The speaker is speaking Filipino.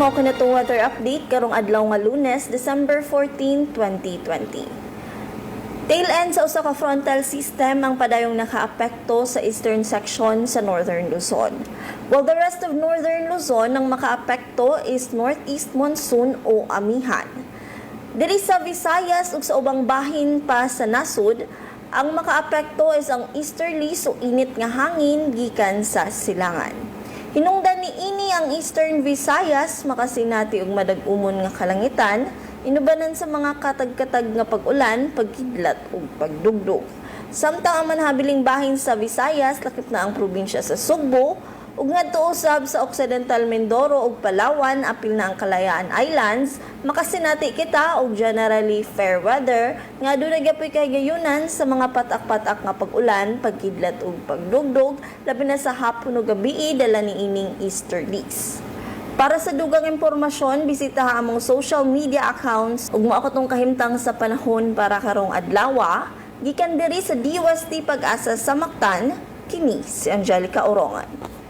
mao kanatong weather update karong adlaw nga Lunes, December 14, 2020. Tail end sa usa ka frontal system ang padayong nakaapekto sa eastern section sa northern Luzon. While the rest of northern Luzon ang makaapekto is northeast monsoon o amihan. Diri sa Visayas ug sa ubang bahin pa sa nasud, ang makaapekto is ang easterly so init nga hangin gikan sa silangan. Hinungdan ni ini ang Eastern Visayas makasinati og madag-umon nga kalangitan, inubanan sa mga katag-katag nga pag-ulan, pagkidlat ug pagdugdog. Samtang ang manhabiling bahin sa Visayas lakip na ang probinsya sa Sugbo ug ngadto usab sa Occidental Mindoro ug Palawan apil na ang Kalayaan Islands, makasinati kita og generally fair weather nga aduna gyapon kahigayunan sa mga patak-patak nga pag-ulan, pagkidlat ug pagdugdog labi na sa hapon ug gabii dala niining easterlies. Para sa dugang impormasyon, bisitaha among social media accounts ug mao katong kahimtang sa panahon para karong adlaw. Gikan diri sa DOST Pag-asa sa Mactan, kini si Angelica Orongan.